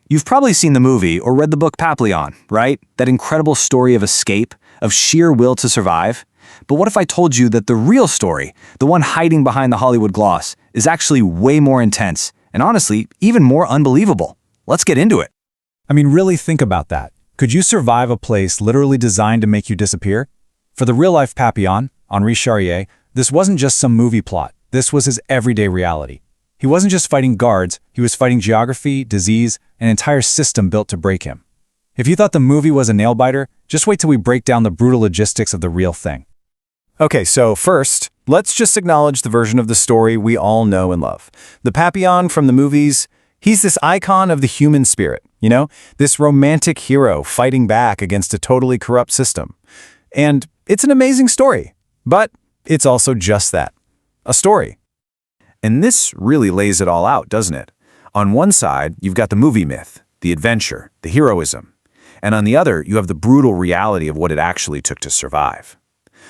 You've probably seen the movie or read the book Papillon, right? That incredible story of escape, of sheer will to survive. But what if I told you that the real story, the one hiding behind the Hollywood gloss, is actually way more intense and honestly, even more unbelievable? Let's get into it. I mean, really think about that. Could you survive a place literally designed to make you disappear? For the real-life Papillon, Henri Charrier, this wasn't just some movie plot. This was his everyday reality. He wasn't just fighting guards, he was fighting geography, disease, an entire system built to break him. If you thought the movie was a nail-biter, just wait till we break down the brutal logistics of the real thing. Okay, so first, let's just acknowledge the version of the story we all know and love. The Papillon from the movies, he's this icon of the human spirit, this romantic hero fighting back against a totally corrupt system. And it's an amazing story, but it's also just that, a story. And this really lays it all out, doesn't it? On one side, you've got the movie myth, the adventure, the heroism. And on the other, you have the brutal reality of what it actually took to survive.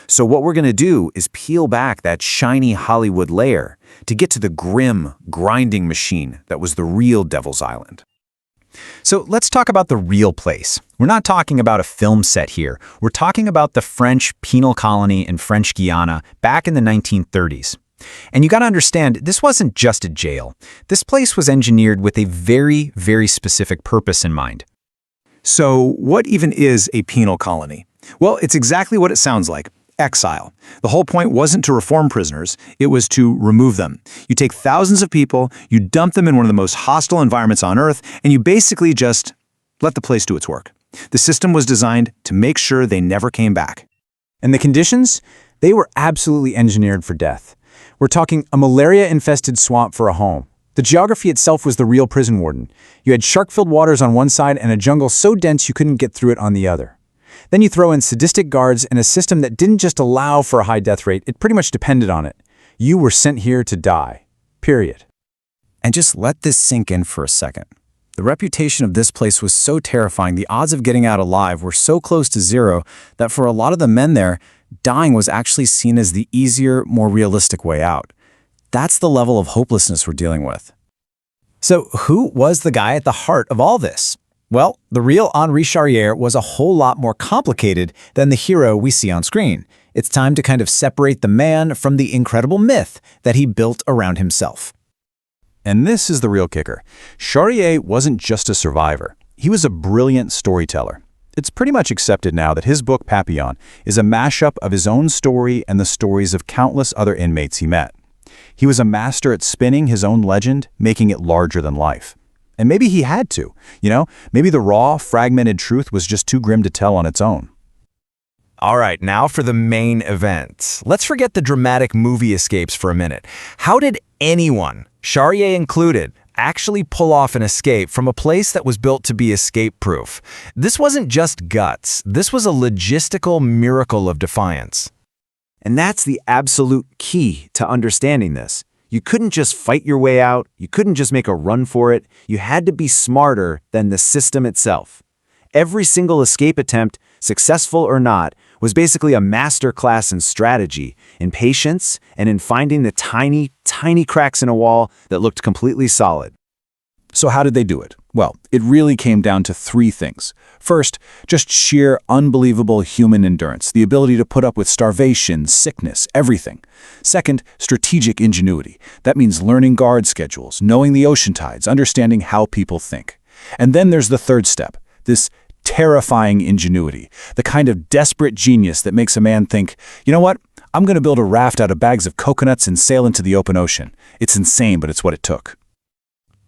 So what we're going to do is peel back that shiny Hollywood layer to get to the grim, grinding machine that was the real Devil's Island. So let's talk about the real place. We're not talking about a film set here. We're talking about the French penal colony in French Guiana back in the 1930s. And you got to understand, this wasn't just a jail. This place was engineered with a very, very specific purpose in mind. So what even is a penal colony? Well, it's exactly what it sounds like. Exile. The whole point wasn't to reform prisoners, it was to remove them. You take thousands of people, you dump them in one of the most hostile environments on Earth, and you basically just let the place do its work. The system was designed to make sure they never came back. And the conditions? They were absolutely engineered for death. We're talking a malaria-infested swamp for a home. The geography itself was the real prison warden. You had shark-filled waters on one side and a jungle so dense you couldn't get through it on the other. Then you throw in sadistic guards and a system that didn't just allow for a high death rate, it pretty much depended on it. You were sent here to die. Period. And just let this sink in for a second. The reputation of this place was so terrifying, the odds of getting out alive were so close to zero that for a lot of the men there, dying was actually seen as the easier, more realistic way out. That's the level of hopelessness we're dealing with. So who was the guy at the heart of all this? Well, the real Henri Charrier was a whole lot more complicated than the hero we see on screen. It's time to kind of separate the man from the incredible myth that he built around himself. And this is the real kicker. Charrier wasn't just a survivor. He was a brilliant storyteller. It's pretty much accepted now that his book Papillon is a mashup of his own story and the stories of countless other inmates he met. He was a master at spinning his own legend, making it larger than life. And maybe he had to, maybe the raw, fragmented truth was just too grim to tell on its own. All right, now for the main event. Let's forget the dramatic movie escapes for a minute. How did anyone, Charrier included, actually pull off an escape from a place that was built to be escape-proof? This wasn't just guts. This was a logistical miracle of defiance. And that's the absolute key to understanding this. You couldn't just fight your way out. You couldn't just make a run for it. You had to be smarter than the system itself. Every single escape attempt, successful or not, was basically a master class in strategy, in patience, and in finding the tiny, tiny cracks in a wall that looked completely solid. So how did they do it? Well, it really came down to three things. First, just sheer, unbelievable human endurance, the ability to put up with starvation, sickness, everything. Second, strategic ingenuity. That means learning guard schedules, knowing the ocean tides, understanding how people think. And then there's the third step, this terrifying ingenuity, the kind of desperate genius that makes a man think, you know what, I'm going to build a raft out of bags of coconuts and sail into the open ocean. It's insane, but it's what it took.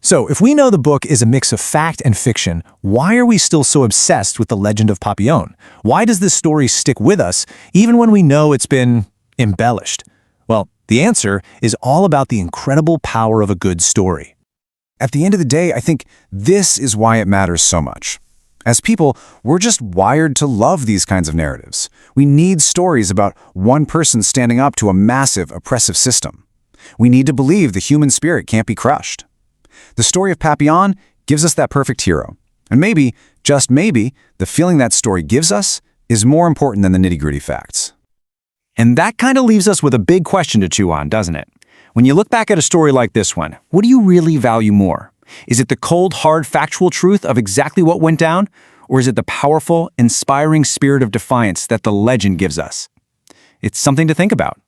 So, if we know the book is a mix of fact and fiction, why are we still so obsessed with the legend of Papillon? Why does this story stick with us, even when we know it's been embellished? Well, the answer is all about the incredible power of a good story. At the end of the day, I think this is why it matters so much. As people, we're just wired to love these kinds of narratives. We need stories about one person standing up to a massive, oppressive system. We need to believe the human spirit can't be crushed. The story of Papillon gives us that perfect hero. And maybe, just maybe, the feeling that story gives us is more important than the nitty-gritty facts. And that kind of leaves us with a big question to chew on, doesn't it? When you look back at a story like this one, what do you really value more? Is it the cold, hard, factual truth of exactly what went down? Or is it the powerful, inspiring spirit of defiance that the legend gives us? It's something to think about.